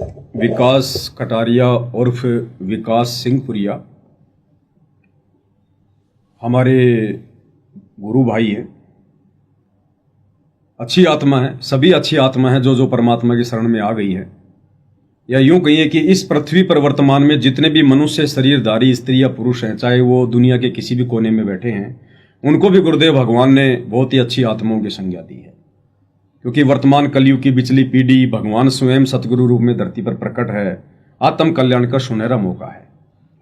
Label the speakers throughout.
Speaker 1: विकास कटारिया उर्फ विकास सिंहपुरिया हमारे गुरु भाई हैं। अच्छी आत्मा है, सभी अच्छी आत्मा है जो परमात्मा की शरण में आ गई है। या यूं कहिए कि इस पृथ्वी पर वर्तमान में जितने भी मनुष्य शरीरधारी स्त्री या पुरुष हैं, चाहे वो दुनिया के किसी भी कोने में बैठे हैं, उनको भी गुरुदेव भगवान ने बहुत ही अच्छी आत्माओं की संज्ञा दी है। क्योंकि वर्तमान कलयुग की पिछली पीढ़ी भगवान स्वयं सतगुरु रूप में धरती पर प्रकट है। आत्म कल्याण का सुनहरा मौका है।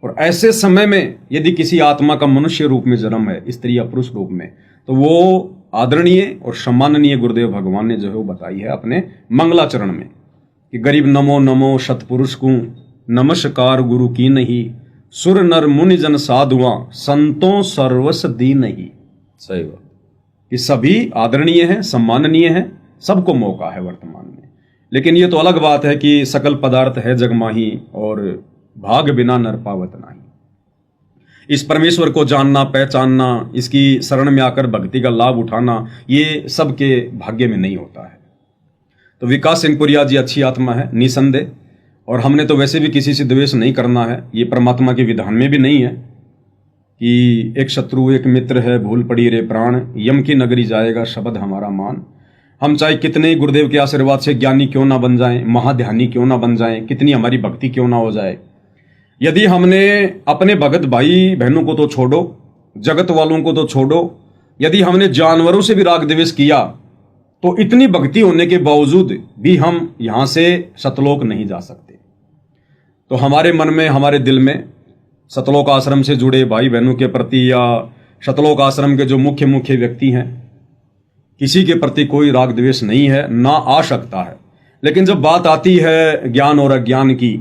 Speaker 1: और ऐसे समय में यदि किसी आत्मा का मनुष्य रूप में जन्म है, स्त्री या पुरुष रूप में, तो वो आदरणीय और सम्माननीय गुरुदेव भगवान ने जो है वो बताई है अपने मंगलाचरण में कि गरीब नमो नमो सतपुरुष को नमस्कार गुरु की नहीं, सुर नर मुनि जन साधुआ संतों सर्वस दी नहीं। सही बात कि सभी आदरणीय हैं, सम्माननीय हैं, सबको मौका है वर्तमान में। लेकिन ये तो अलग बात है कि सकल पदार्थ है जग माही और भाग बिना नर पावत नाही। इस परमेश्वर को जानना, पहचानना, इसकी शरण में आकर भक्ति का लाभ उठाना, ये सबके भाग्य में नहीं होता है। तो विकास सिंहपुरिया जी अच्छी आत्मा है निसंदेह, और हमने तो वैसे भी किसी से द्वेष नहीं करना है। ये परमात्मा के विधान में भी नहीं है कि एक शत्रु एक मित्र है, भूल पड़ी रे प्राण, यम की नगरी जाएगा शब्द हमारा मान। हम चाहे कितने ही गुरुदेव के आशीर्वाद से ज्ञानी क्यों ना बन जाएं, महाध्यानी क्यों ना बन जाएं, कितनी हमारी भक्ति क्यों ना हो जाए, यदि हमने अपने भगत भाई बहनों को तो छोड़ो, जगत वालों को तो छोड़ो, यदि हमने जानवरों से भी राग द्वेष किया, तो इतनी भक्ति होने के बावजूद भी हम यहां से सतलोक नहीं जा सकते। तो हमारे मन में, हमारे दिल में सतलोक आश्रम से जुड़े भाई बहनों के प्रति या सतलोक आश्रम के जो मुख्य व्यक्ति हैं, किसी के प्रति कोई राग द्वेष नहीं है, ना आ सकता है। लेकिन जब बात आती है ज्ञान और अज्ञान की,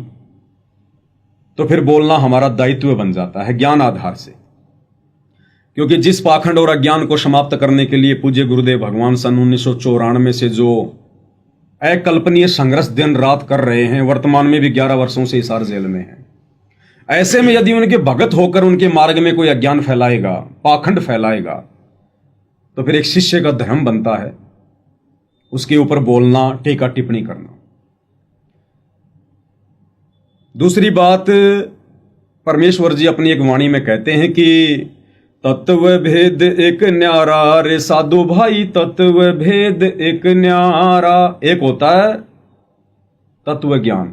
Speaker 1: तो फिर बोलना हमारा दायित्व बन जाता है ज्ञान आधार से। क्योंकि जिस पाखंड और अज्ञान को समाप्त करने के लिए पूज्य गुरुदेव भगवान सन 1994 से जो अकल्पनीय संघर्ष दिन रात कर रहे हैं, वर्तमान में भी 11 वर्षों से हिसार जेल में हैं। ऐसे में यदि उनके भगत होकर उनके मार्ग में कोई अज्ञान फैलाएगा, पाखंड फैलाएगा, तो फिर एक शिष्य का धर्म बनता है उसके ऊपर बोलना, टीका टिप्पणी करना। दूसरी बात, परमेश्वर जी अपनी एक वाणी में कहते हैं कि तत्व भेद एक न्यारा रे साधु भाई, तत्व भेद एक न्यारा। एक होता है तत्व ज्ञान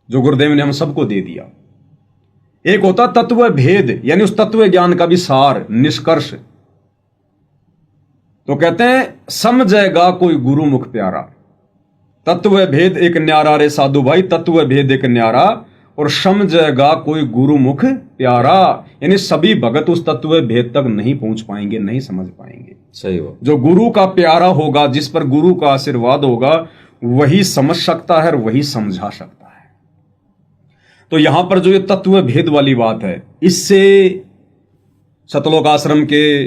Speaker 1: जो गुरुदेव ने हम सबको दे दिया, एक होता तत्व भेद यानी उस तत्व ज्ञान का भी सार, निष्कर्ष। तो कहते हैं समझेगा कोई गुरु मुख प्यारा, तत्व भेद एक न्यारा रे साधु भाई, तत्व भेद एक न्यारा, और समझेगा कोई गुरु मुख प्यारा। यानी सभी भगत उस तत्व भेद तक नहीं पहुंच पाएंगे, नहीं समझ पाएंगे। सही हो, जो गुरु का प्यारा होगा, जिस पर गुरु का आशीर्वाद होगा, वही समझ सकता है और वही समझा सकता है। तो यहां पर जो ये तत्व भेद वाली बात है, इससे सतलोक आश्रम के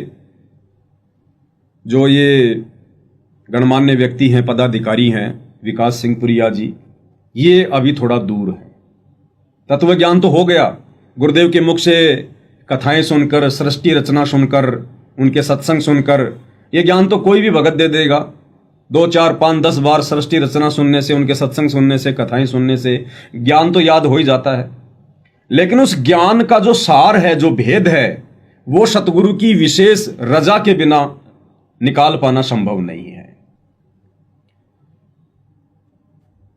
Speaker 1: जो ये गणमान्य व्यक्ति हैं, पदाधिकारी हैं, विकास सिंहपुरिया जी, ये अभी थोड़ा दूर है। तत्व ज्ञान तो हो गया, गुरुदेव के मुख से कथाएं सुनकर, सृष्टि रचना सुनकर, उनके सत्संग सुनकर, ये ज्ञान तो कोई भी भगत दे देगा। 2, 4, 5, 10 बार सृष्टि रचना सुनने से, उनके सत्संग सुनने से, कथाएं सुनने से ज्ञान तो याद हो ही जाता है। लेकिन उस ज्ञान का जो सार है, जो भेद है, वो सतगुरु की विशेष रजा के बिना निकाल पाना संभव नहीं है।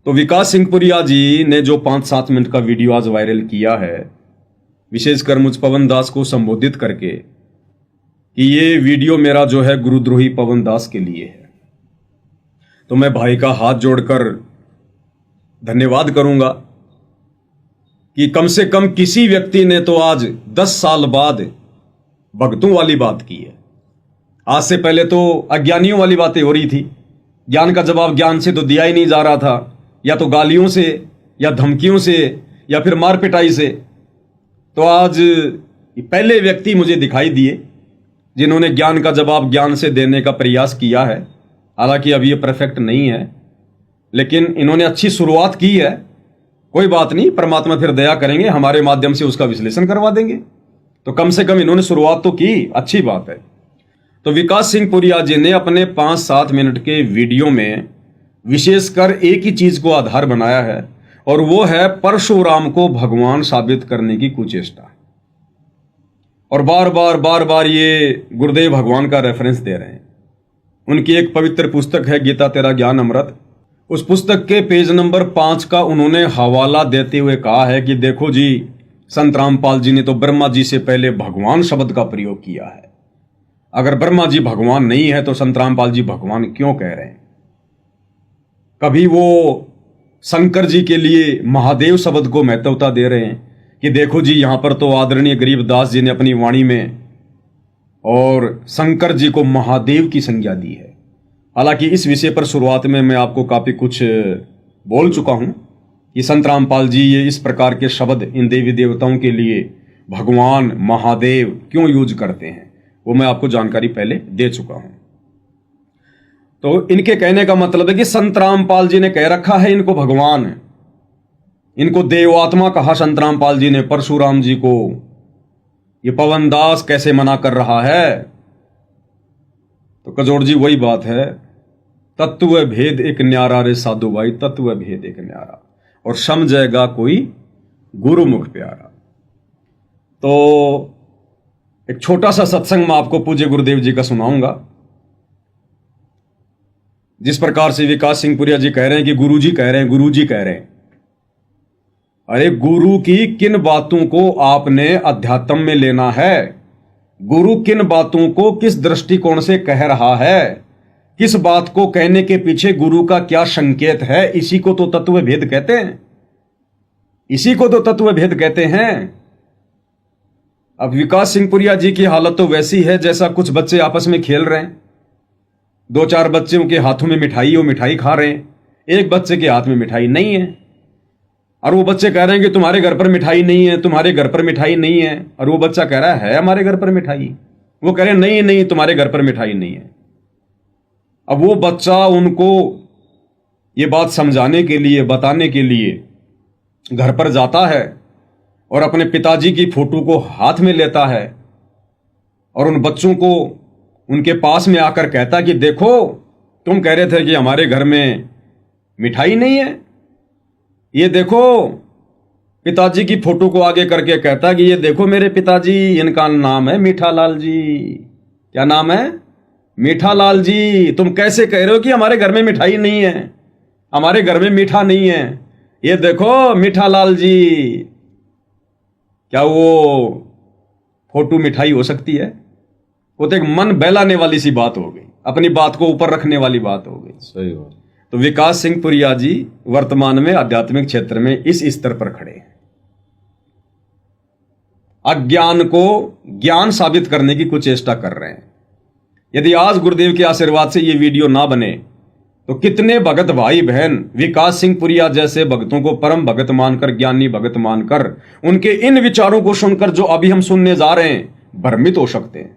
Speaker 1: तो विकास सिंहपुरिया जी ने जो 5-7 मिनट का वीडियो आज वायरल किया है, विशेषकर मुझ पवन दास को संबोधित करके, कि ये वीडियो मेरा जो है गुरुद्रोही पवन दास के लिए है, तो मैं भाई का हाथ जोड़कर धन्यवाद करूंगा कि कम से कम किसी व्यक्ति ने तो आज 10 साल बाद भक्तों वाली बात की है। आज से पहले तो अज्ञानियों वाली बातें हो रही थी, ज्ञान का जवाब ज्ञान से तो दिया ही नहीं जा रहा था, या तो गालियों से, या धमकियों से, या फिर मार पिटाई से। तो आज पहले व्यक्ति मुझे दिखाई दिए जिन्होंने ज्ञान का जवाब ज्ञान से देने का प्रयास किया है। हालांकि अभी ये परफेक्ट नहीं है, लेकिन इन्होंने अच्छी शुरुआत की है। कोई बात नहीं, परमात्मा फिर दया करेंगे, हमारे माध्यम से उसका विश्लेषण करवा देंगे। तो कम से कम इन्होंने शुरुआत तो की, अच्छी बात है। तो विकास सिंहपुरिया जी ने अपने 5-7 मिनट के वीडियो में विशेषकर एक ही चीज को आधार बनाया है, और वो है परशुराम को भगवान साबित करने की कुचेष्टा। और बार बार ये गुरुदेव भगवान का रेफरेंस दे रहे हैं। उनकी एक पवित्र पुस्तक है गीता तेरा ज्ञान अमृत। उस पुस्तक के पेज नंबर 5 का उन्होंने हवाला देते हुए कहा है कि देखो जी, संत रामपाल जी ने तो ब्रह्मा जी से पहले भगवान शब्द का प्रयोग किया है। अगर ब्रह्मा जी भगवान नहीं है तो संत रामपाल जी भगवान क्यों कह रहे हैं? कभी वो शंकर जी के लिए महादेव शब्द को महत्वता दे रहे हैं कि देखो जी, यहां पर तो आदरणीय गरीबदास जी ने अपनी वाणी में और शंकर जी को महादेव की संज्ञा दी है। हालांकि इस विषय पर शुरुआत में मैं आपको काफी कुछ बोल चुका हूं कि संत रामपाल जी ये इस प्रकार के शब्द इन देवी देवताओं के लिए भगवान महादेव क्यों यूज करते हैं, वो मैं आपको जानकारी पहले दे चुका हूं। तो इनके कहने का मतलब है कि संत रामपाल जी ने कह रखा है इनको भगवान, इनको देवात्मा कहा संत रामपाल जी ने परशुराम जी को। ये पवन दास कैसे मना कर रहा है? तो कजोड़ जी वही बात है, तत्व भेद एक न्यारा रे साधु भाई, तत्व भेद एक न्यारा, और समझेगा कोई गुरुमुख प्यारा। तो एक छोटा सा सत्संग मैं आपको पूज्य गुरुदेव जी का सुनाऊंगा। जिस प्रकार से विकास सिंह पुरिया जी कह रहे हैं कि गुरु जी कह रहे हैं, गुरु जी कह रहे हैं। अरे गुरु की किन बातों को आपने अध्यात्म में लेना है? गुरु किन बातों को किस दृष्टिकोण से कह रहा है? किस बात को कहने के पीछे गुरु का क्या संकेत है? इसी को तो तत्व भेद कहते हैं, इसी को तो तत्व भेद कहते हैं। अब विकास सिंह पुरिया जी की हालत तो वैसी है जैसा कुछ बच्चे आपस में खेल रहे हैं। 2-4 बच्चों के हाथों में मिठाई, वो मिठाई खा रहे हैं, एक बच्चे के हाथ में मिठाई नहीं है, और वो बच्चे कह रहे हैं कि तुम्हारे घर पर मिठाई नहीं है, तुम्हारे घर पर मिठाई नहीं है। और वो बच्चा कह रहा है हमारे घर पर मिठाई। वो कह रहे हैं नहीं नहीं, तुम्हारे घर पर मिठाई नहीं है। अब वो बच्चा उनको ये बात समझाने के लिए, बताने के लिए घर पर जाता है और अपने पिताजी की फोटो को हाथ में लेता है और उन बच्चों को उनके पास में आकर कहता कि देखो, तुम कह रहे थे कि हमारे घर में मिठाई नहीं है, ये देखो। पिताजी की फोटो को आगे करके कहता कि ये देखो मेरे पिताजी, इनका नाम है मीठालाल जी। क्या नाम है? मीठालाल जी। तुम कैसे कह रहे हो कि हमारे घर में मिठाई नहीं है, हमारे घर में मीठा नहीं है, ये देखो मीठालाल जी। क्या वो फोटो मिठाई हो सकती है? वो तो एक मन बहलाने वाली सी बात हो गई, अपनी बात को ऊपर रखने वाली बात हो गई।
Speaker 2: सही बात।
Speaker 1: तो विकास सिंह पुरिया जी वर्तमान में आध्यात्मिक क्षेत्र में इस स्तर पर खड़े हैं। अज्ञान को ज्ञान साबित करने की कुछ चेष्टा कर रहे हैं। यदि आज गुरुदेव के आशीर्वाद से यह वीडियो ना बने तो कितने भगत भाई बहन विकास सिंह पुरिया जैसे भक्तों को परम भगत मानकर, ज्ञानी भगत मानकर, उनके इन विचारों को सुनकर जो अभी हम सुनने जा रहे हैं, भ्रमित हो सकते हैं।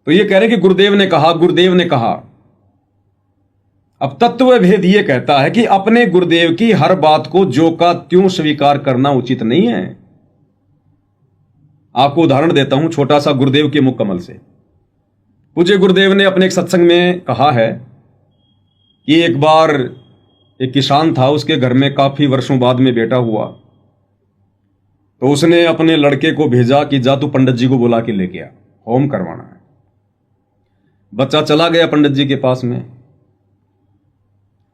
Speaker 1: तो ये कह रहे हैं कि गुरुदेव ने कहा, गुरुदेव ने कहा। अब तत्व भेद ये कहता है कि अपने गुरुदेव की हर बात को जो का त्यों स्वीकार करना उचित नहीं है। आपको उदाहरण देता हूं छोटा सा गुरुदेव के मुख कमल से। पूज्य गुरुदेव ने अपने एक सत्संग में कहा है कि एक बार एक किसान था, उसके घर में काफी वर्षों बाद में बेटा हुआ। तो उसने अपने लड़के को भेजा कि जा तू पंडित जी को बुला के लेके आ, होम करवाना है। बच्चा चला गया पंडित जी के पास में।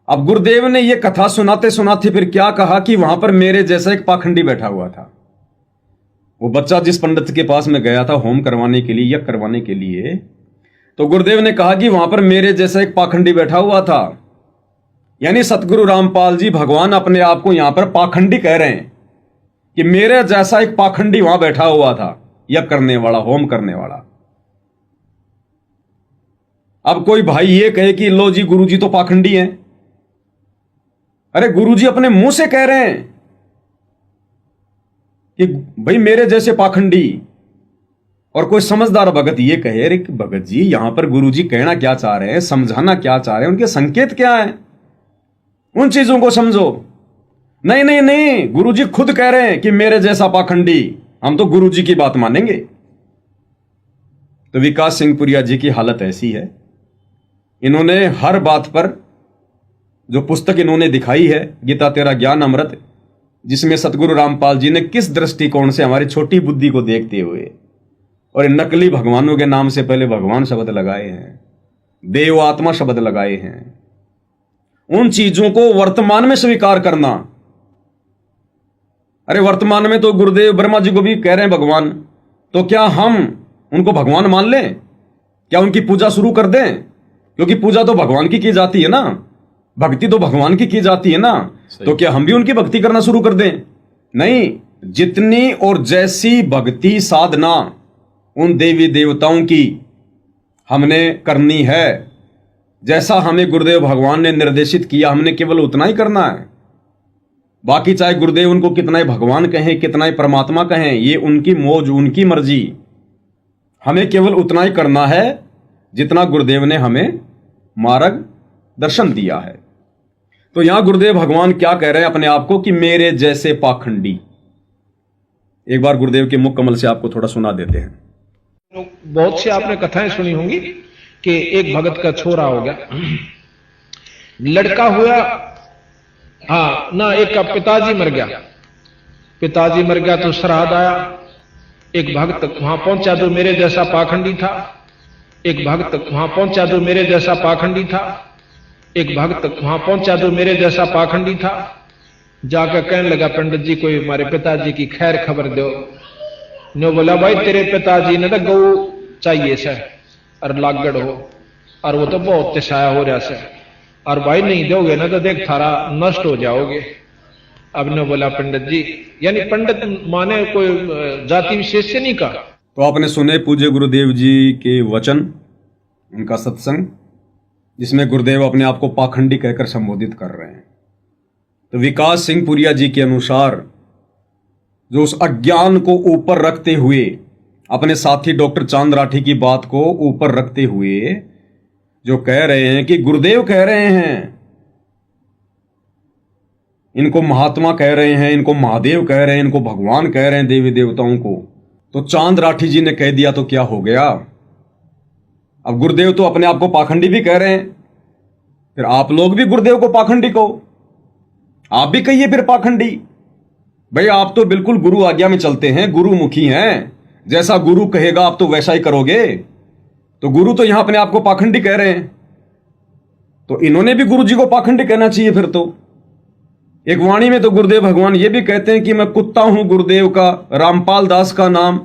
Speaker 1: अब गुरुदेव ने यह कथा सुनाते सुनाते फिर क्या कहा कि वहां पर मेरे जैसा एक पाखंडी बैठा हुआ था। वो बच्चा जिस पंडित के पास में गया था होम करवाने के लिए, यज्ञ करवाने के लिए, तो गुरुदेव ने कहा कि वहां पर मेरे जैसा एक पाखंडी बैठा हुआ था। यानी सतगुरु रामपाल जी भगवान अपने आप को यहां पर पाखंडी कह रहे हैं कि मेरे जैसा एक पाखंडी वहां बैठा हुआ था, यज्ञ करने वाला, होम करने वाला। अब कोई भाई ये कहे कि लो जी गुरुजी तो पाखंडी हैं। अरे गुरुजी अपने मुंह से कह रहे हैं कि भाई मेरे जैसे पाखंडी। और कोई समझदार भगत ये कहे, अरे भगत जी यहां पर गुरुजी कहना क्या चाह रहे हैं, समझाना क्या चाह रहे हैं, उनके संकेत क्या है, उन चीजों को समझो। नहीं नहीं नहीं, गुरुजी खुद कह रहे हैं कि मेरे जैसा पाखंडी, हम तो गुरुजी की बात मानेंगे। तो विकास सिंह पुरिया जी की हालत ऐसी है, इन्होंने हर बात पर जो पुस्तक इन्होंने दिखाई है गीता तेरा ज्ञान अमृत, जिसमें सतगुरु रामपाल जी ने किस दृष्टिकोण से हमारी छोटी बुद्धि को देखते हुए और इन नकली भगवानों के नाम से पहले भगवान शब्द लगाए हैं, देव आत्मा शब्द लगाए हैं, उन चीजों को वर्तमान में स्वीकार करना। अरे वर्तमान में तो गुरुदेव ब्रह्मा जी को भी कह रहे हैं भगवान, तो क्या हम उनको भगवान मान लें? क्या उनकी पूजा शुरू कर दें? क्योंकि पूजा तो भगवान की जाती है ना, भक्ति तो भगवान की जाती है ना, तो क्या हम भी उनकी भक्ति करना शुरू कर दें? नहीं, जितनी और जैसी भक्ति साधना उन देवी देवताओं की हमने करनी है, जैसा हमें गुरुदेव भगवान ने निर्देशित किया, हमने केवल उतना ही करना है। बाकी चाहे गुरुदेव उनको कितना ही भगवान कहें, कितना ही परमात्मा कहें, ये उनकी मौज, उनकी मर्जी। हमें केवल उतना ही करना है जितना गुरुदेव ने हमें मार्ग दर्शन दिया है। तो यहां गुरुदेव भगवान क्या कह रहे हैं अपने आप को कि मेरे जैसे पाखंडी। एक बार गुरुदेव के मुख कमल से आपको थोड़ा सुना देते हैं।
Speaker 2: बहुत सी आपने कथाएं सुनी होंगी कि एक भगत का छोरा हो गया, लड़का हुआ, हाँ ना, एक का पिताजी मर गया, पिताजी मर गया तो श्राद्ध आया। एक भक्त वहां पहुंचा जो मेरे जैसा पाखंडी था, एक भक्त वहां पहुंचा जो मेरे जैसा पाखंडी था, एक भक्त वहां पहुंचा जो मेरे जैसा पाखंडी था। जाकर कहने लगा पंडित जी कोई हमारे पिताजी की खैर खबर दो। ने बोला भाई तेरे पिताजी ने तो गौ चाहिए सर और लागड़ हो, और वो तो बहुत तिसाया हो रहा सर, और भाई नहीं दोगे ना तो देख थारा नष्ट हो जाओगे। अब ने बोला पंडित जी, यानी पंडित माने कोई जाति विशेष से नहीं कहा।
Speaker 1: तो आपने सुने पूज्य गुरुदेव जी के वचन, उनका सत्संग, जिसमें गुरुदेव अपने आप को पाखंडी कहकर संबोधित कर रहे हैं। तो विकास सिंह पुरिया जी के अनुसार जो उस अज्ञान को ऊपर रखते हुए, अपने साथी डॉक्टर चांद राठी की बात को ऊपर रखते हुए जो कह रहे हैं कि गुरुदेव कह रहे हैं, इनको महात्मा कह रहे हैं, इनको महादेव कह रहे हैं, इनको भगवान कह रहे हैं, देवी देवताओं को, तो चांद राठी जी ने कह दिया तो क्या हो गया? अब गुरुदेव तो अपने आप को पाखंडी भी कह रहे हैं, फिर आप लोग भी गुरुदेव को पाखंडी कहो, आप भी कहिए फिर पाखंडी। भाई आप तो बिल्कुल गुरु आज्ञा में चलते हैं, गुरुमुखी हैं, जैसा गुरु कहेगा आप तो वैसा ही करोगे। तो गुरु तो यहां अपने आप को पाखंडी कह रहे हैं, तो इन्होंने भी गुरु जी को पाखंडी कहना चाहिए फिर तो। एक वाणी में तो गुरुदेव भगवान ये भी कहते हैं कि मैं कुत्ता हूं गुरुदेव का, रामपाल दास का नाम।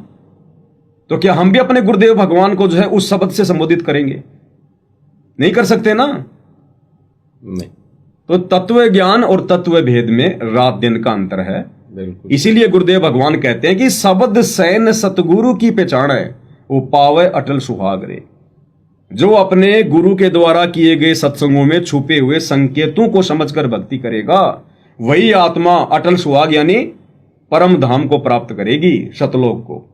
Speaker 1: तो क्या हम भी अपने गुरुदेव भगवान को जो है उस शब्द से संबोधित करेंगे? नहीं कर सकते ना।
Speaker 2: नहीं।
Speaker 1: तो तत्व ज्ञान और तत्व भेद में रात दिन का अंतर है।
Speaker 2: बिल्कुल।
Speaker 1: इसीलिए गुरुदेव भगवान कहते हैं कि शब्द सैन सतगुरु की पहचान है, वो पावे अटल सुहाग रे। जो अपने गुरु के द्वारा किए गए सत्संगों में छुपे हुए संकेतों को समझकर भक्ति करेगा, वही आत्मा अटल सुहाग यानी परम धाम को प्राप्त करेगी, सतलोक को।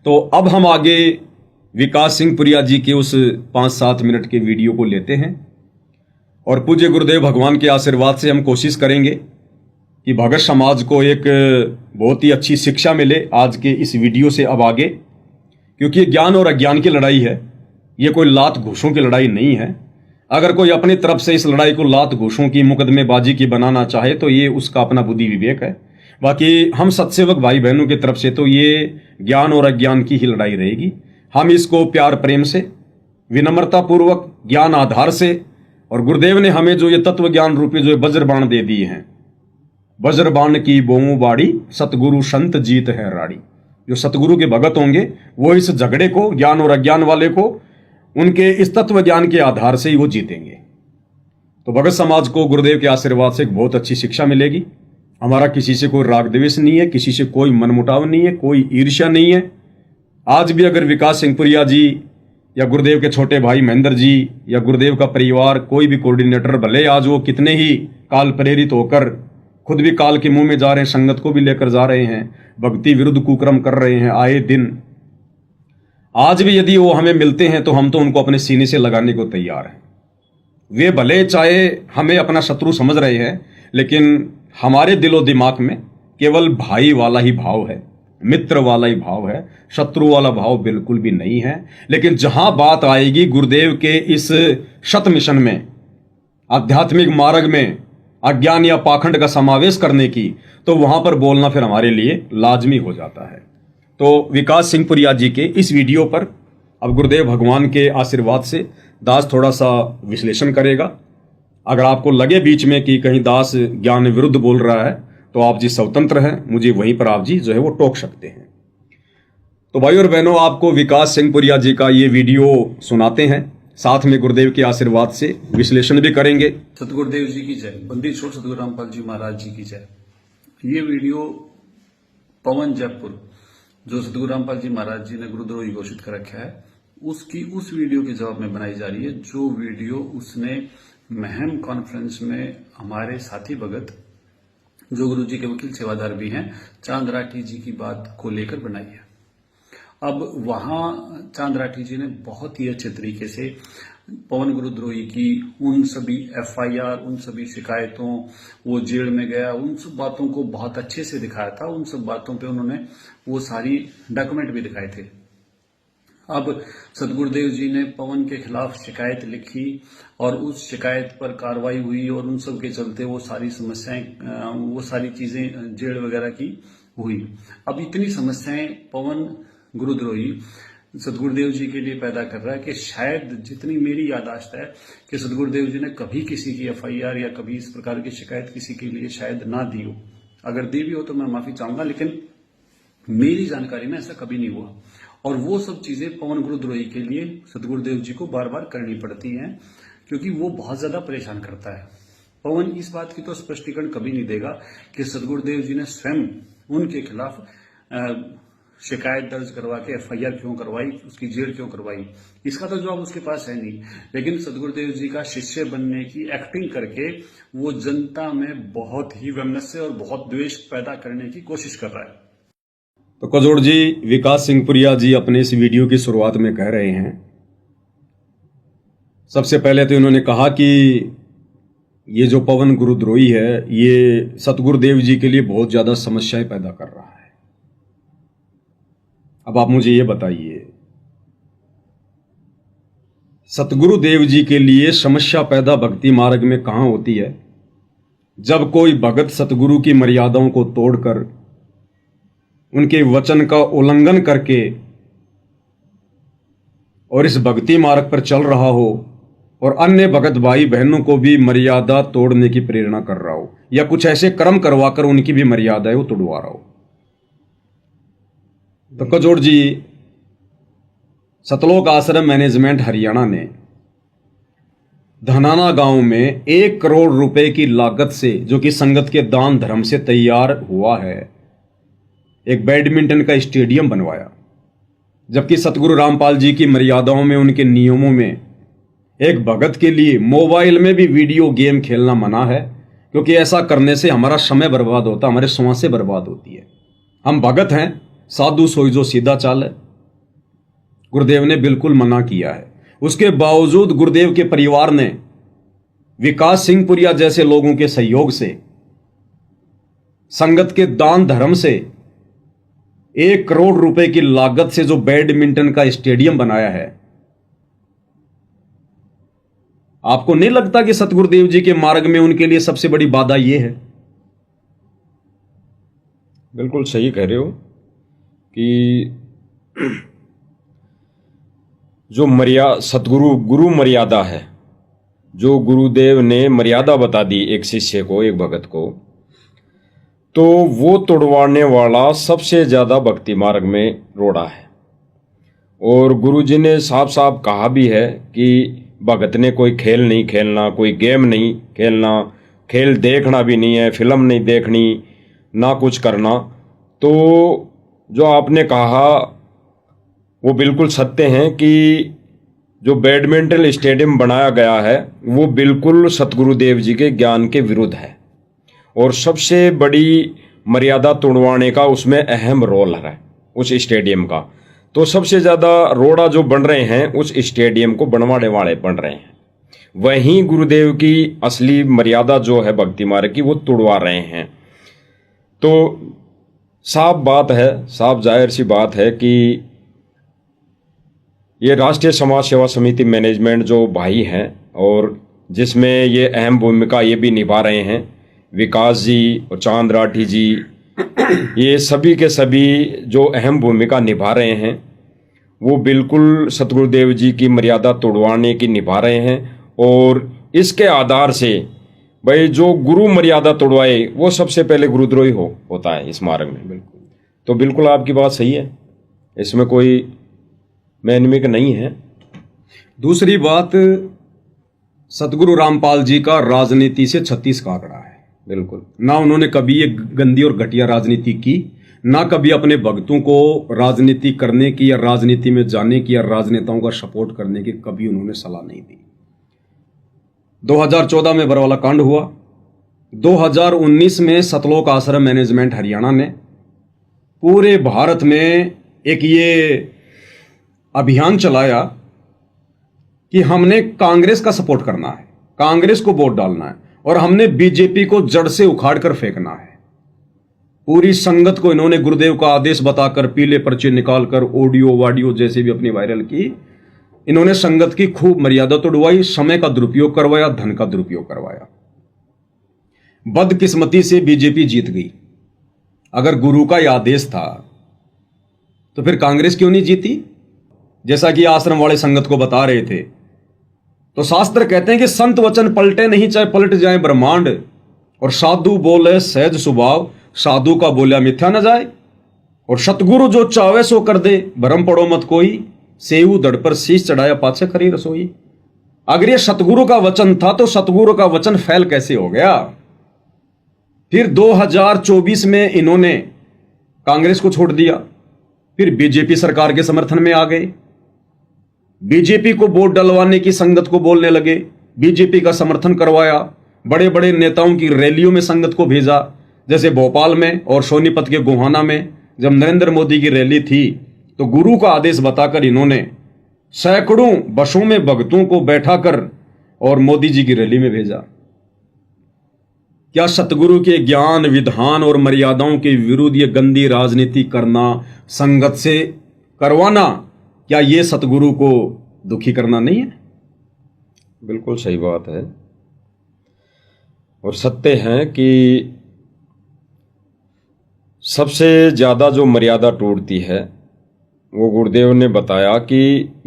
Speaker 1: तो अब हम आगे विकास सिंह पुरिया जी के उस 5-7 मिनट के वीडियो को लेते हैं और पूज्य गुरुदेव भगवान के आशीर्वाद से हम कोशिश करेंगे कि भगत समाज को एक बहुत ही अच्छी शिक्षा मिले आज के इस वीडियो से अब आगे, क्योंकि ये ज्ञान और अज्ञान की लड़ाई है, ये कोई लात घूसों की लड़ाई नहीं है। अगर कोई अपनी तरफ से इस लड़ाई को लात घूसों की, मुकदमेबाजी की बनाना चाहे तो ये उसका अपना बुद्धि विवेक है। बाकी हम सत्सेवक भाई बहनों की तरफ से तो ये ज्ञान और अज्ञान की ही लड़ाई रहेगी। हम इसको प्यार प्रेम से, विनम्रता पूर्वक, ज्ञान आधार से, और गुरुदेव ने हमें जो ये तत्व ज्ञान रूपी जो वज्रबाण दे दिए हैं, वज्रबाण की बोमू बाड़ी सतगुरु संत जीत है राड़ी। जो सतगुरु के भगत होंगे वो इस झगड़े को, ज्ञान और अज्ञान वाले को, उनके इस तत्व ज्ञान के आधार से ही वो जीतेंगे। तो भगत समाज को गुरुदेव के आशीर्वाद से एक बहुत अच्छी शिक्षा मिलेगी। हमारा किसी से कोई राग द्वेष नहीं है, किसी से कोई मनमुटाव नहीं है, कोई ईर्ष्या नहीं है। आज भी अगर विकास सिंह पुरिया जी या गुरुदेव के छोटे भाई महेंद्र जी या गुरुदेव का परिवार, कोई भी कोऑर्डिनेटर, भले आज वो कितने ही काल प्रेरित होकर खुद भी काल के मुंह में जा रहे हैं, संगत को भी लेकर जा रहे हैं, भक्ति विरुद्ध कुक्रम कर रहे हैं आए दिन, आज भी यदि वो हमें मिलते हैं तो हम तो उनको अपने सीने से लगाने को तैयार हैं। वे भले चाहे हमें अपना शत्रु समझ रहे हैं, लेकिन हमारे दिलो दिमाग में केवल भाई वाला ही भाव है, मित्र वाला ही भाव है, शत्रु वाला भाव बिल्कुल भी नहीं है। लेकिन जहां बात आएगी गुरुदेव के इस शत मिशन में, आध्यात्मिक मार्ग में अज्ञान या पाखंड का समावेश करने की, तो वहां पर बोलना फिर हमारे लिए लाजमी हो जाता है। तो विकास सिंह पुरिया जी के इस वीडियो पर अब गुरुदेव भगवान के आशीर्वाद से दास थोड़ा सा विश्लेषण करेगा। अगर आपको लगे बीच में कि कहीं दास ज्ञान विरुद्ध बोल रहा है तो आप जी स्वतंत्र हैं, मुझे वहीं पर आप जी जो है वो टोक सकते हैं। तो भाई और बहनों, आपको विकास सिंह पुरिया जी का ये वीडियो सुनाते हैं, साथ में गुरुदेव के आशीर्वाद से विश्लेषण भी करेंगे।
Speaker 3: सतगुरुदेव जी की जय, बंदी छोड़ सतगुरु रामपाल जी महाराज जी की जय। ये वीडियो पवन जयपुर, जो सतगुरु रामपाल जी महाराज जी ने गुरुद्रोही घोषित कर रखा है, उसकी उस वीडियो के जवाब में बनाई जा रही है, जो वीडियो उसने महम कॉन्फ्रेंस में हमारे साथी भगत, जो गुरु जी के वकील सेवादार भी हैं, चांद राठी जी की बात को लेकर बनाई है। अब वहां चांद राठी जी ने बहुत ही अच्छे तरीके से पवन गुरुद्रोही की उन सभी एफआईआर, उन सभी शिकायतों, वो जेल में गया, उन सब बातों को बहुत अच्छे से दिखाया था। उन सब बातों पे उन्होंने वो सारी डॉक्यूमेंट भी दिखाए थे। अब सतगुरुदेव जी ने पवन के खिलाफ शिकायत लिखी और उस शिकायत पर कार्रवाई हुई और उन सब के चलते वो सारी समस्याएं, वो सारी चीजें जेल वगैरह की हुई। अब इतनी समस्याएं पवन गुरुद्रोही सतगुरुदेव जी के लिए पैदा कर रहा है कि शायद, जितनी मेरी याददाश्त है, कि सतगुरुदेव जी ने कभी किसी की एफआईआर या कभी इस प्रकार की शिकायत किसी के लिए शायद ना दी हो। अगर दी भी हो तो मैं माफी चाहूंगा, लेकिन मेरी जानकारी में ऐसा कभी नहीं हुआ। और वो सब चीजें पवन गुरुद्रोही के लिए सतगुरुदेव जी को बार बार करनी पड़ती हैं, क्योंकि वो बहुत ज्यादा परेशान करता है। पवन इस बात की तो स्पष्टीकरण कभी नहीं देगा कि सतगुरुदेव जी ने स्वयं उनके खिलाफ शिकायत दर्ज करवा के एफआईआर क्यों करवाई, उसकी जेल क्यों करवाई, इसका तो जवाब उसके पास है नहीं। लेकिन सतगुरुदेव जी का शिष्य बनने की एक्टिंग करके वो जनता में बहुत ही वैमनस्य और बहुत द्वेष पैदा करने की कोशिश कर रहा है।
Speaker 1: तो कजोड़ जी, विकास सिंह पुरिया जी अपने इस वीडियो की शुरुआत में कह रहे हैं, सबसे पहले तो इन्होंने कहा कि ये जो पवन गुरुद्रोही है, ये सतगुरुदेव जी के लिए बहुत ज्यादा समस्याएं पैदा कर रहा है। अब आप मुझे ये बताइए, सतगुरुदेव जी के लिए समस्या पैदा भक्ति मार्ग में कहां होती है? जब कोई भगत सतगुरु की मर्यादाओं को तोड़कर, उनके वचन का उल्लंघन करके और इस भक्ति मार्ग पर चल रहा हो और अन्य भगत भाई बहनों को भी मर्यादा तोड़ने की प्रेरणा कर रहा हो, या कुछ ऐसे कर्म करवाकर उनकी भी मर्यादाएं वो तोड़वा रहा हो। तो कजोड़ जी, सतलोक आश्रम मैनेजमेंट हरियाणा ने धनाना गांव में 1 करोड़ रुपए की लागत से, जो कि संगत के दान धर्म से तैयार हुआ है, एक बैडमिंटन का स्टेडियम बनवाया। जबकि सतगुरु रामपाल जी की मर्यादाओं में, उनके नियमों में, एक भगत के लिए मोबाइल में भी वीडियो गेम खेलना मना है, क्योंकि ऐसा करने से हमारा समय बर्बाद होता, हमारे श्वासें बर्बाद होती है। हम भगत हैं, साधु सोई जो सीधा चाल है। गुरुदेव ने बिल्कुल मना किया है। उसके बावजूद गुरुदेव के परिवार ने विकास सिंह पुरिया जैसे लोगों के सहयोग से, संगत के दान धर्म से 1 करोड़ रुपए की लागत से जो बैडमिंटन का स्टेडियम बनाया है। आपको नहीं लगता कि सतगुरुदेव जी के मार्ग में उनके लिए सबसे बड़ी बाधा यह है?
Speaker 4: बिल्कुल सही कह रहे हो कि जो गुरु मर्यादा है, जो गुरुदेव ने मर्यादा बता दी एक शिष्य को, एक भगत को, तो वो तोड़वाने वाला सबसे ज्यादा भक्ति मार्ग में रोड़ा है। और गुरुजी ने साफ साफ कहा भी है कि भगत ने कोई खेल नहीं खेलना, कोई गेम नहीं खेलना, खेल देखना भी नहीं है, फिल्म नहीं देखनी, ना कुछ करना। तो जो आपने कहा वो बिल्कुल सत्य है कि जो बैडमिंटन स्टेडियम बनाया गया है वो बिल्कुल सतगुरुदेव जी के ज्ञान के विरुद्ध है, और सबसे बड़ी मर्यादा तोड़वाने का उसमें अहम रोल है उस स्टेडियम का। तो सबसे ज़्यादा रोड़ा जो बन रहे हैं उस स्टेडियम को बनवाने वाले बन रहे हैं, वहीं गुरुदेव की असली मर्यादा जो है भक्ति मार्ग की वो तोड़वा रहे हैं। तो साफ बात है, साफ जाहिर सी बात है कि ये राष्ट्रीय समाज सेवा समिति मैनेजमेंट जो भाई हैं और जिसमें ये अहम भूमिका ये भी निभा रहे हैं विकास जी और चांद राठी जी, ये सभी के सभी जो अहम भूमिका निभा रहे हैं वो बिल्कुल सतगुरुदेव जी की मर्यादा तोड़वाने की निभा रहे हैं। और इसके आधार से भाई जो गुरु मर्यादा तोड़वाए वो सबसे पहले गुरुद्रोही होता है इस मार्ग में। बिल्कुल, तो बिल्कुल आपकी बात सही है, इसमें कोई मैनमिक नहीं है।
Speaker 1: दूसरी बात, सतगुरु रामपाल जी का राजनीति से 36 का आंकड़ा है।
Speaker 4: बिल्कुल,
Speaker 1: ना उन्होंने कभी एक गंदी और घटिया राजनीति की, ना कभी अपने भक्तों को राजनीति करने की या राजनीति में जाने की या राजनेताओं का सपोर्ट करने की कभी उन्होंने सलाह नहीं दी। 2014 में बरवाला कांड हुआ, 2019 में सतलोक आश्रम मैनेजमेंट हरियाणा ने पूरे भारत में एक ये अभियान चलाया कि हमने कांग्रेस का सपोर्ट करना है, कांग्रेस को वोट डालना है और हमने बीजेपी को जड़ से उखाड़ कर फेंकना है। पूरी संगत को इन्होंने गुरुदेव का आदेश बताकर पीले पर्चे निकालकर ऑडियो वाडियो जैसे भी अपनी वायरल की। इन्होंने संगत की खूब मर्यादा तोड़वाई, समय का दुरुपयोग करवाया, धन का दुरुपयोग करवाया। बदकिस्मती से बीजेपी जीत गई। अगर गुरु का यह आदेश था तो फिर कांग्रेस क्यों नहीं जीती? जैसा कि आश्रम वाले संगत को बता रहे थे, तो शास्त्र कहते हैं कि संत वचन पलटे नहीं चाहे पलट जाए ब्रह्मांड, और साधु बोले सहज स्वभाव, साधु का बोलिया मिथ्या न जाए, और सतगुरु जो चावे सो कर दे, भरम पड़ो मत कोई, सेऊ दड़ पर शीश चढ़ाया पाछे खरी रसोई। अगर ये सतगुरु का वचन था तो सतगुरु का वचन फैल कैसे हो गया? फिर 2024 में इन्होंने कांग्रेस को छोड़ दिया, फिर बीजेपी सरकार के समर्थन में आ गए, बीजेपी को वोट डलवाने की संगत को बोलने लगे, बीजेपी का समर्थन करवाया, बड़े बड़े नेताओं की रैलियों में संगत को भेजा। जैसे भोपाल में और सोनीपत के गोहाना में जब नरेंद्र मोदी की रैली थी तो गुरु का आदेश बताकर इन्होंने सैकड़ों बसों में भक्तों को बैठाकर और मोदी जी की रैली में भेजा। क्या सतगुरु के ज्ञान, विधान और मर्यादाओं के विरुद्ध ये गंदी राजनीति करना, संगत से करवाना, क्या ये सतगुरु को दुखी करना नहीं है?
Speaker 4: बिल्कुल सही बात है। और सत्य है कि सबसे ज्यादा जो मर्यादा टूटती है वो गुरुदेव ने बताया कि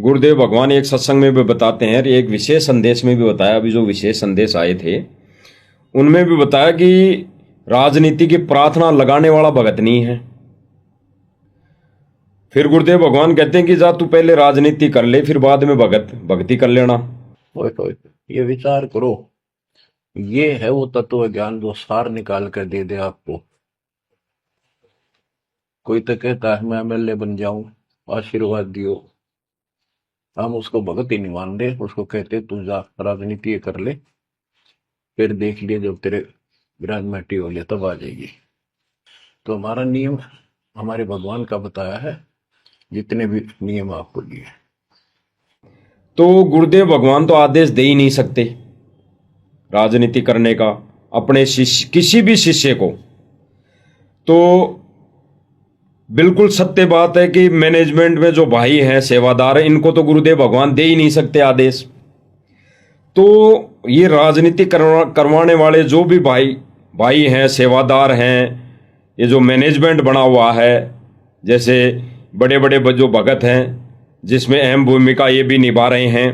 Speaker 4: गुरुदेव भगवान एक सत्संग में भी बताते हैं, एक विशेष संदेश में भी बताया, अभी जो विशेष संदेश आए थे उनमें भी बताया कि राजनीति की प्रार्थना लगाने वाला भगत नहीं है। फिर गुरुदेव भगवान कहते हैं कि जा तू पहले राजनीति कर ले, फिर बाद में भक्ति कर लेना।
Speaker 5: ये विचार करो, ये है वो तत्व ज्ञान जो सार निकाल कर दे दे आपको। कोई तो कहता है मैं एमएलए बन जाऊं, आशीर्वाद दियो, हम उसको भगत ही नहीं मानते, उसको कहते तू जा राजनीति कर ले, फिर देख लिए जब तेरे विराजमाटी हो लिया तब आ जाएगी। तो हमारा नियम हमारे भगवान का बताया है, जितने भी नियम आपको दिए।
Speaker 4: तो गुरुदेव भगवान तो आदेश दे ही नहीं सकते राजनीति करने का अपने शिष्य, किसी भी शिष्य को। तो बिल्कुल सत्य बात है कि मैनेजमेंट में जो भाई हैं, सेवादार हैं, इनको तो गुरुदेव भगवान दे ही नहीं सकते आदेश। तो ये राजनीति करवाने वाले जो भी भाई हैं, सेवादार हैं, ये जो मैनेजमेंट बना हुआ है, जैसे बड़े बड़े जो भगत हैं जिसमें अहम भूमिका ये भी निभा रहे हैं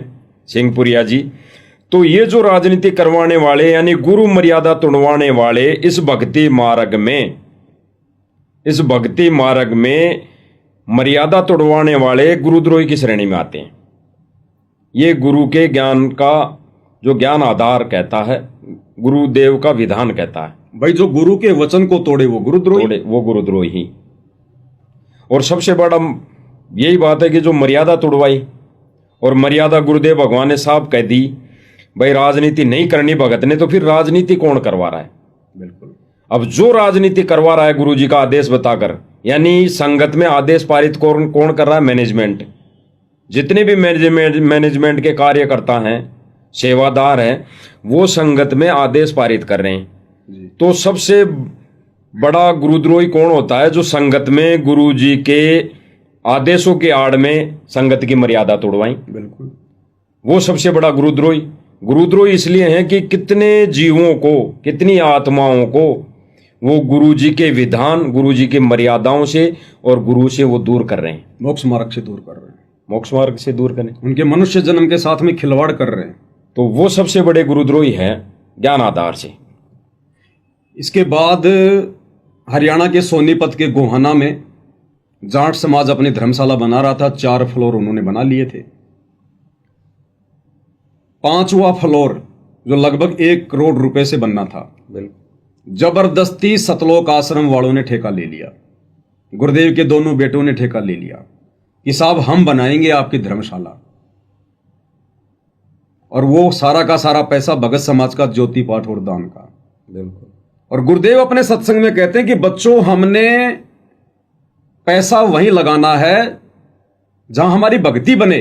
Speaker 4: सिंहपुरिया जी, तो ये जो राजनीति करवाने वाले यानी गुरु मर्यादा तोड़वाने वाले इस भक्ति मार्ग में मर्यादा तोड़वाने वाले गुरुद्रोही की श्रेणी में आते हैं। ये गुरु के ज्ञान का जो ज्ञान आधार कहता है, गुरुदेव का विधान कहता है।
Speaker 1: भाई जो गुरु के वचन को तोड़े वो गुरुद्रोही।
Speaker 4: और सबसे बड़ा यही बात है कि जो मर्यादा तोड़वाई, और मर्यादा गुरुदेव भगवान ने साफ कह दी, भाई राजनीति नहीं करनी भगत ने, तो फिर राजनीति कौन करवा रहा है? बिल्कुल। अब जो राजनीति करवा रहा है गुरु जी का आदेश बताकर, यानी संगत में आदेश पारित कौन कर रहा है? मैनेजमेंट। जितने भी मैनेजमेंट के कार्यकर्ता हैं, सेवादार हैं, वो संगत में आदेश पारित कर रहे हैं। तो सबसे बड़ा गुरुद्रोही कौन होता है? जो संगत में गुरु जी के आदेशों के आड़ में संगत की मर्यादा तोड़वाई।
Speaker 1: बिल्कुल,
Speaker 4: वो सबसे बड़ा गुरुद्रोही। गुरुद्रोही इसलिए हैं कि कितने जीवों को, कितनी आत्माओं को वो गुरु जी के विधान, गुरु जी की मर्यादाओं से और गुरु से वो दूर कर रहे हैं,
Speaker 1: मोक्ष मार्ग से दूर कर रहे हैं,
Speaker 4: मोक्ष मार्ग से दूर करें,
Speaker 1: उनके मनुष्य जन्म के साथ में खिलवाड़ कर रहे हैं।
Speaker 4: तो वो सबसे बड़े गुरुद्रोही हैं ज्ञान आधार से।
Speaker 1: इसके बाद हरियाणा के सोनीपत के गोहाना में जाट समाज अपनी धर्मशाला बना रहा था। 4 फ्लोर उन्होंने बना लिए थे। 5वां फ्लोर जो लगभग 1 करोड़ रुपए से बनना था, जबरदस्ती सतलोक आश्रम वालों ने ठेका ले लिया। गुरुदेव के दोनों बेटों ने ठेका ले लिया कि साहब हम बनाएंगे आपकी धर्मशाला, और वो सारा का सारा पैसा भगत समाज का ज्योति पाठ और दान का।
Speaker 4: बिल्कुल।
Speaker 1: और गुरुदेव अपने सत्संग में कहते हैं कि बच्चों, हमने पैसा वहीं लगाना है जहां हमारी भक्ति बने।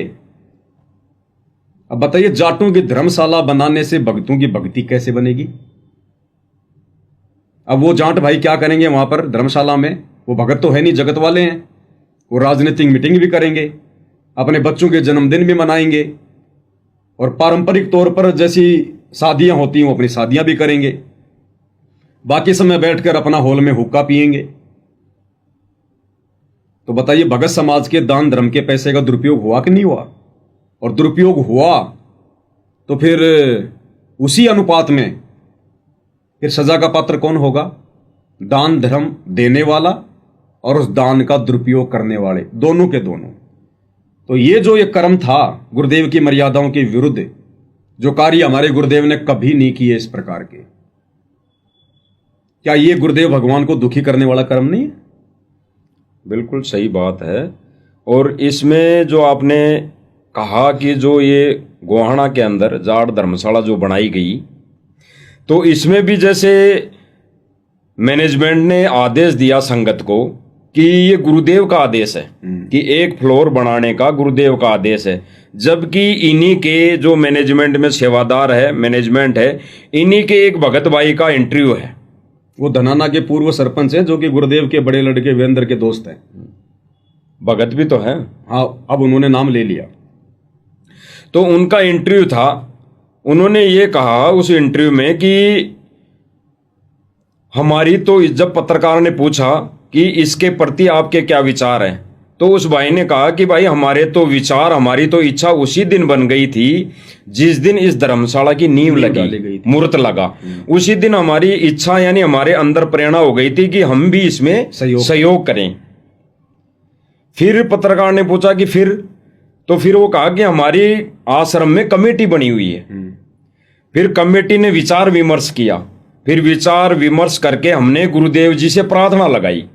Speaker 1: अब बताइए, जाटों की धर्मशाला बनाने से भक्तों की भक्ति कैसे बनेगी? अब वो जाट भाई क्या करेंगे वहां पर धर्मशाला में? वो भगत तो है नहीं, जगत वाले हैं। वो राजनीतिक मीटिंग भी करेंगे, अपने बच्चों के जन्मदिन भी मनाएंगे, और पारंपरिक तौर पर जैसी शादियां होती हैं वो अपनी शादियां भी करेंगे। बाकी समय बैठकर अपना हॉल में हुक्का पिएंगे। तो बताइए, भगत समाज के दान धर्म के पैसे का दुरुपयोग हुआ कि नहीं हुआ? और दुरुपयोग हुआ तो फिर उसी अनुपात में फिर सजा का पात्र कौन होगा? दान धर्म देने वाला और उस दान का दुरुपयोग करने वाले, दोनों के दोनों। तो ये जो ये कर्म था गुरुदेव की मर्यादाओं के विरुद्ध, जो कार्य हमारे गुरुदेव ने कभी नहीं किए इस प्रकार के, क्या ये गुरुदेव भगवान को दुखी करने वाला कर्म नहीं है?
Speaker 4: बिल्कुल सही बात है। और इसमें जो आपने कहा कि जो ये गोहाना के अंदर जाट धर्मशाला जो बनाई गई, तो इसमें भी जैसे मैनेजमेंट ने आदेश दिया संगत को कि ये गुरुदेव का आदेश है कि 1 फ्लोर बनाने का गुरुदेव का आदेश है, जबकि इन्हीं के जो मैनेजमेंट में सेवादार है, मैनेजमेंट है, इन्हीं के एक भगत भाई का इंटरव्यू है।
Speaker 1: वो धनाना के पूर्व सरपंच हैं, जो कि गुरुदेव के बड़े लड़के वीरेंद्र के दोस्त हैं।
Speaker 4: भगत भी तो है।
Speaker 1: हाँ, अब उन्होंने नाम ले लिया।
Speaker 4: तो उनका इंटरव्यू था, उन्होंने ये कहा उस इंटरव्यू में कि हमारी तो, जब पत्रकार ने पूछा कि इसके प्रति आपके क्या विचार हैं, तो उस भाई ने कहा कि भाई हमारे तो विचार, हमारी तो इच्छा उसी दिन बन गई थी जिस दिन इस धर्मशाला की नींव लगी, मुहूर्त लगा। उसी दिन हमारी इच्छा, यानी हमारे अंदर प्रेरणा हो गई थी कि हम भी इसमें सहयोग करें। फिर पत्रकार ने पूछा कि फिर, तो फिर वो कहा कि हमारी आश्रम में कमेटी बनी हुई है। फिर कमेटी ने विचार विमर्श किया, फिर विचार विमर्श करके हमने गुरुदेव जी से प्रार्थना लगाई,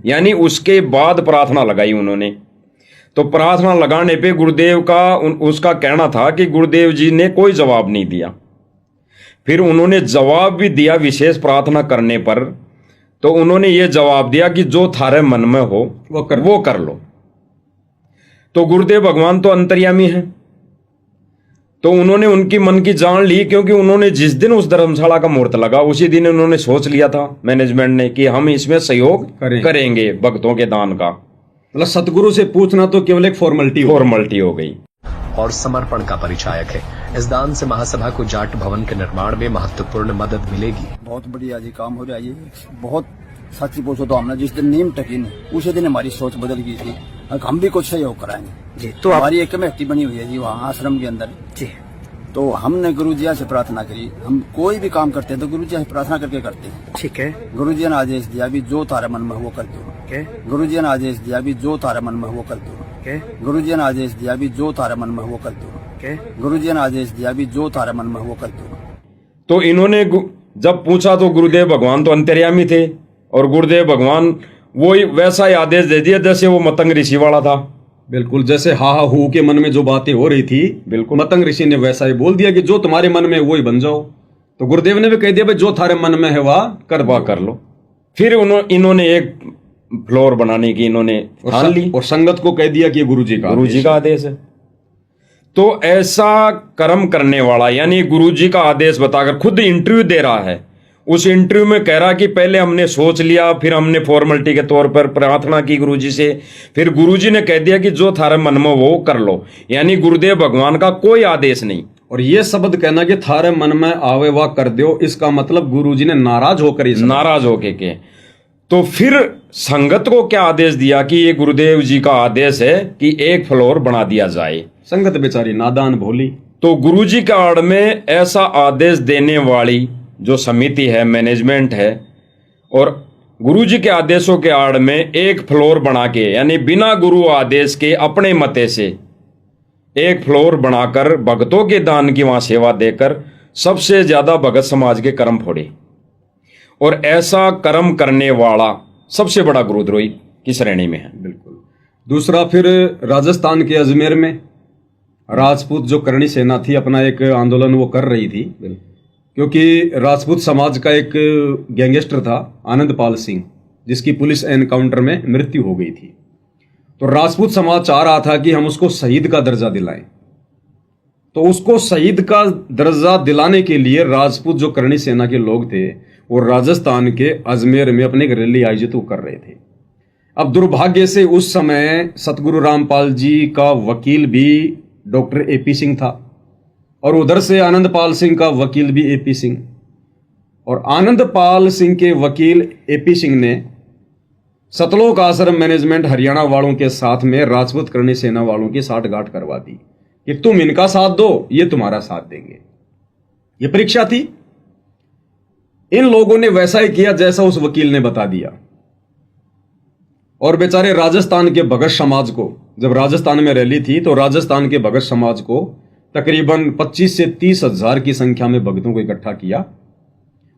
Speaker 4: यानी उसके बाद प्रार्थना लगाई उन्होंने। तो प्रार्थना लगाने पे गुरुदेव का उसका कहना था कि गुरुदेव जी ने कोई जवाब नहीं दिया। फिर उन्होंने जवाब भी दिया विशेष प्रार्थना करने पर, तो उन्होंने ये जवाब दिया कि जो थारे मन में हो वो कर लो। तो गुरुदेव भगवान तो अंतर्यामी है, तो उन्होंने उनकी मन की जान ली, क्योंकि उन्होंने जिस दिन उस धर्मशाला का मुहूर्त लगा उसी दिन उन्होंने सोच लिया था मैनेजमेंट ने कि हम इसमें सहयोग करेंगे भक्तों के दान का।
Speaker 1: मतलब सतगुरु से पूछना तो केवल एक फॉर्मेलिटी हो गई
Speaker 6: और समर्पण का परिचायक है। इस दान से महासभा को जाट भवन के निर्माण में महत्वपूर्ण मदद मिलेगी।
Speaker 7: बहुत बढ़िया जी काम हो रहा है। बहुत सच्ची पूछो तो हमने जिस दिन नीम टकी नहीं उसी दिन हमारी सोच बदल गई थी, हम भी कुछ सहयोग कराएंगे जी। तो हमारी एक कमेटी बनी हुई है जी वहाँ आश्रम के अंदर जी। तो हमने गुरु जी से प्रार्थना करी, हम कोई भी काम करते हैं तो गुरु जी से प्रार्थना करके करते हैं। ठीक है। गुरु जी ने आदेश दिया भी जो तारे मन में वो कर दो। गुरु जी ने आदेश दिया भी जो तारे मन में वो कर दो। गुरु जी ने आदेश दिया भी जो तारे मन में वो कर दो। गुरु जी ने आदेश दिया भी जो तारे मन में वो कर दो।
Speaker 4: तो इन्होंने जब पूछा तो गुरुदेव भगवान तो अंतर्यामी थे, और गुरुदेव भगवान वही वैसा ही आदेश दे दिया जैसे वो मतंग ऋषि वाला था।
Speaker 1: बिल्कुल, जैसे हा हा हु के मन में जो बातें हो रही थी, बिल्कुल मतंग ऋषि ने वैसा ही बोल दिया कि जो तुम्हारे मन में वो ही बन जाओ। तो गुरुदेव ने भी कह दिया भाई जो थारे मन में है वह कर लो। फिर इन्होंने एक फ्लोर बनाने की इन्होंने ठान ली, और संगत को कह दिया कि गुरु जी का आदेश है। तो ऐसा कर्म करने वाला, यानी गुरु जी का आदेश बताकर खुद इंटरव्यू दे रहा है, उस इंटरव्यू में कह रहा कि पहले हमने सोच लिया, फिर हमने फॉर्मेलिटी के तौर पर प्रार्थना की गुरुजी से, फिर गुरुजी ने कह दिया कि जो थारे मन में वो कर लो। यानी गुरुदेव भगवान का कोई आदेश नहीं, और ये शब्द कहना कि थारे मन में आवे वा कर दो, इसका मतलब गुरुजी ने नाराज होकर ही
Speaker 4: नाराज होके के। तो फिर संगत को क्या आदेश दिया कि ये गुरुदेव जी का आदेश है कि एक फ्लोर बना दिया जाए।
Speaker 1: संगत बेचारी नादान भोली।
Speaker 4: तो गुरुजी के आड़ में ऐसा आदेश देने वाली जो समिति है, मैनेजमेंट है, और गुरुजी के आदेशों के आड़ में एक फ्लोर बना के, यानी बिना गुरु आदेश के अपने मते से एक फ्लोर बनाकर भगतों के दान की वहां सेवा देकर सबसे ज्यादा भगत समाज के कर्म फोड़े। और ऐसा कर्म करने वाला सबसे बड़ा गुरुद्रोही की श्रेणी में है।
Speaker 1: बिल्कुल। दूसरा, फिर राजस्थान के अजमेर में राजपूत जो करणी सेना थी अपना एक आंदोलन वो कर रही थी, क्योंकि राजपूत समाज का एक गैंगस्टर था आनंदपाल सिंह, जिसकी पुलिस एनकाउंटर में मृत्यु हो गई थी। तो राजपूत समाज चाह रहा था कि हम उसको शहीद का दर्जा दिलाएं। तो उसको शहीद का दर्जा दिलाने के लिए राजपूत जो करणी सेना के लोग थे वो राजस्थान के अजमेर में अपने एक रैली आयोजित कर रहे थे। अब दुर्भाग्य से उस समय सतगुरु रामपाल जी का वकील भी डॉक्टर एपी सिंह था, और उधर से आनंदपाल सिंह का वकील भी एपी सिंह। और आनंदपाल सिंह के वकील एपी सिंह ने सतलोक आश्रम मैनेजमेंट हरियाणा वालों के साथ में राजपूत करणी सेना वालों की साठगांठ करवा दी कि तुम इनका साथ दो, ये तुम्हारा साथ देंगे। ये परीक्षा थी। इन लोगों ने वैसा ही किया जैसा उस वकील ने बता दिया। और बेचारे राजस्थान के भगत समाज को, जब राजस्थान में रैली थी तो राजस्थान के भगत समाज को तकरीबन 25 से 30 हजार की संख्या में भक्तों को इकट्ठा किया,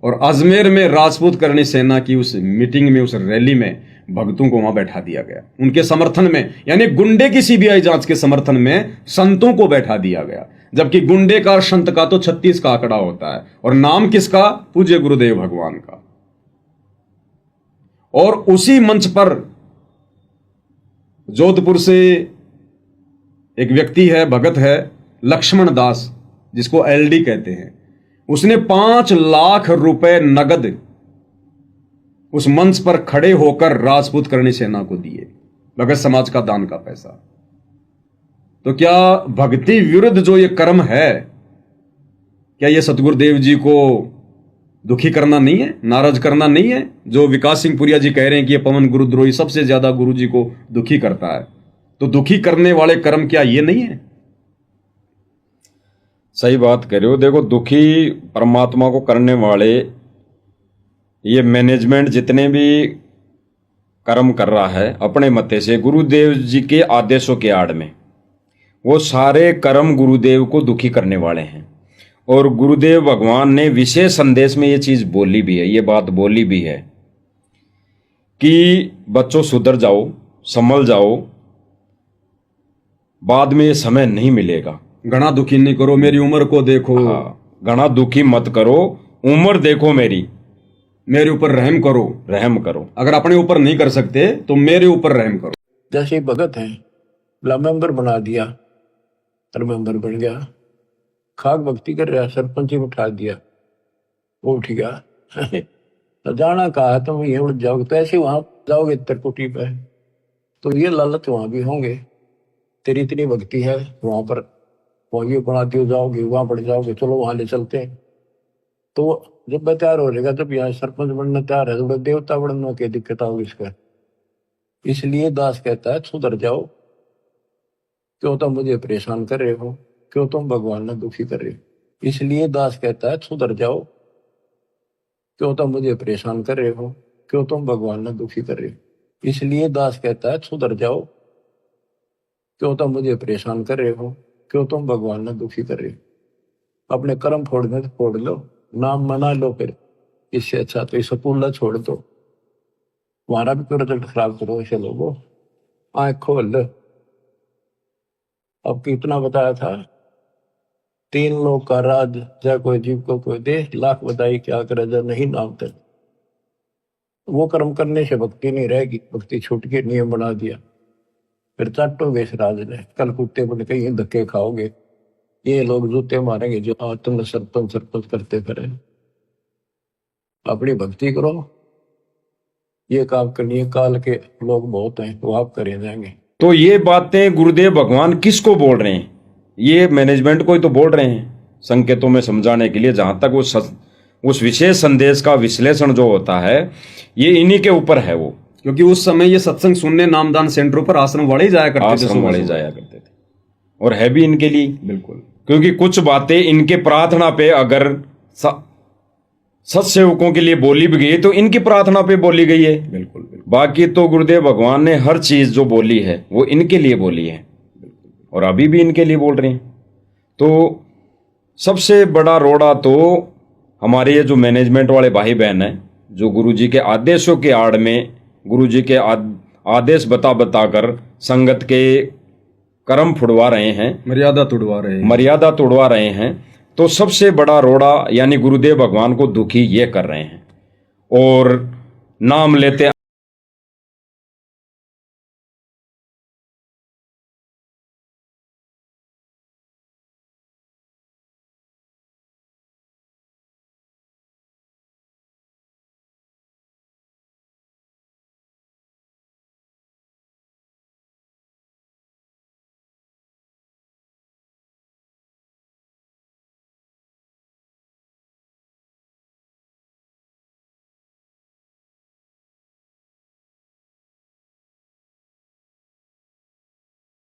Speaker 1: और अजमेर में राजपूत करणी सेना की उस मीटिंग में, उस रैली में भक्तों को वहां बैठा दिया गया। उनके समर्थन में, यानी गुंडे की सीबीआई जांच के समर्थन में संतों को बैठा दिया गया। जबकि गुंडे का और संत का तो 36 का आंकड़ा होता है, और नाम किसका? पूज्य गुरुदेव भगवान का। और उसी मंच पर जोधपुर से एक व्यक्ति है, भगत है लक्ष्मण दास, जिसको एलडी कहते हैं, उसने 5 लाख रुपए नगद उस मंच पर खड़े होकर राजपूत करणी सेना को दिए, भगत समाज का दान का पैसा। तो क्या भक्ति विरुद्ध जो ये कर्म है, क्या ये सतगुरुदेव जी को दुखी करना नहीं है, नाराज करना नहीं है? जो विकास सिंह पुरिया जी कह रहे हैं कि ये पवन गुरुद्रोही सबसे ज्यादा गुरु जी को दुखी करता है, तो दुखी करने वाले कर्म क्या ये नहीं है?
Speaker 4: सही बात कह रहे हो। देखो, दुखी परमात्मा को करने वाले ये मैनेजमेंट जितने भी कर्म कर रहा है अपने मते से गुरुदेव जी के आदेशों के आड़ में, वो सारे कर्म गुरुदेव को दुखी करने वाले हैं। और गुरुदेव भगवान ने विशेष संदेश में ये चीज बोली भी है, ये बात बोली भी है कि बच्चों सुधर जाओ, संभल जाओ, बाद में ये समय नहीं मिलेगा।
Speaker 1: घना दुखी नहीं करो, मेरी उम्र को देखो।
Speaker 4: घना दुखी मत करो, उम्र देखो मेरे
Speaker 1: ऊपर रहम करो,
Speaker 4: रहम करो।
Speaker 1: अगर अपने ऊपर नहीं कर सकते तो मेरे ऊपर रहम करो।
Speaker 5: जैसे भगत है, मेंबर बना दिया, और मेंबर बन गया, खाक भक्ति कर रहा, सरपंच ही उठा दिया, वो उठ गया। तो जाना कहा तुम ये उठ जाओगे, पैसे वहां जाओगे त्रिकुटी पे, तो ये लालच वहां भी होंगे। तेरी इतनी भक्ति है, वहां पर वही बना दियो, जाओगे वहां पड़ जाओगे, चलो वहां ले चलते हैं। तो जब मैं तैयार हो जाएगा, जब यहाँ सरपंच बनना तैयार है, तो देवता बनना क्या दिक्कत होगी इसका? इसलिए दास कहता है सुधर जाओ, क्यों तुम मुझे परेशान कर रहे हो, क्यों तुम भगवान ने दुखी कर रहे हो। इसलिए दास कहता है सुधर जाओ, क्यों तुम मुझे परेशान कर रहे हो, क्यों तुम भगवान ने दुखी कर रहे हो। इसलिए दास कहता है सुधर जाओ, क्यों तुम मुझे परेशान कर रहे हो, क्यों तुम भगवान ने दुखी कर रहे हो। अपने कर्म फोड़ने तो फोड़ लो, नाम मना लो, फिर इससे अच्छा तो इस पुल्ला छोड़ दो, तुम्हारा भी तो रिजल्ट खराब करो। ऐसे लोगों आंख खोल लो। अब कितना बताया था, 3 लोग का राज, जय कोई जीव को कोई दे, लाख बताई क्या करे जब नहीं नाम तक। वो कर्म करने से भक्ति नहीं रहेगी, भक्ति छूट के नियम बना दिया, फिर चाटोगे इस राज ने, कल कुत्ते बन के ये धक्के खाओगे, ये लोग जूते मारेंगे जो तुम सरपंच करते फिरे। अपनी भक्ति करो, ये काम करनी, काल के लोग बहुत हैं, वो आप करे जाएंगे।
Speaker 4: तो ये बातें गुरुदेव भगवान किसको बोल रहे हैं? ये मैनेजमेंट को ही तो बोल रहे हैं। संकेतों में समझाने के लिए, जहां तक उस विशेष संदेश का विश्लेषण जो होता है ये इन्हीं के ऊपर है वो।
Speaker 1: क्योंकि उस समय ये सत्संग सुनने नामदान सेंटरों पर आश्रम वाले ही जाया करते थे,
Speaker 4: आश्रम वाले जाया करते थे, और है भी इनके लिए।
Speaker 1: बिल्कुल,
Speaker 4: क्योंकि कुछ बातें इनके प्रार्थना पे अगर सत्सेवकों के लिए बोली भी गई तो इनकी प्रार्थना पे बोली गई है।
Speaker 1: बिल्कुल, बिल्कुल।
Speaker 4: बाकी तो गुरुदेव भगवान ने हर चीज जो बोली है वो इनके लिए बोली है, और अभी भी इनके लिए बोल रहे हैं। तो सबसे बड़ा रोड़ा तो हमारे ये जो मैनेजमेंट वाले भाई बहन हैं, जो गुरुजी के आदेशों के आड़ में गुरुजी के आदेश बताकर संगत के कर्म फुड़वा रहे हैं,
Speaker 1: मर्यादा तोड़वा रहे हैं। तो सबसे बड़ा रोड़ा यानी गुरुदेव भगवान को दुखी ये कर रहे हैं, और नाम लेते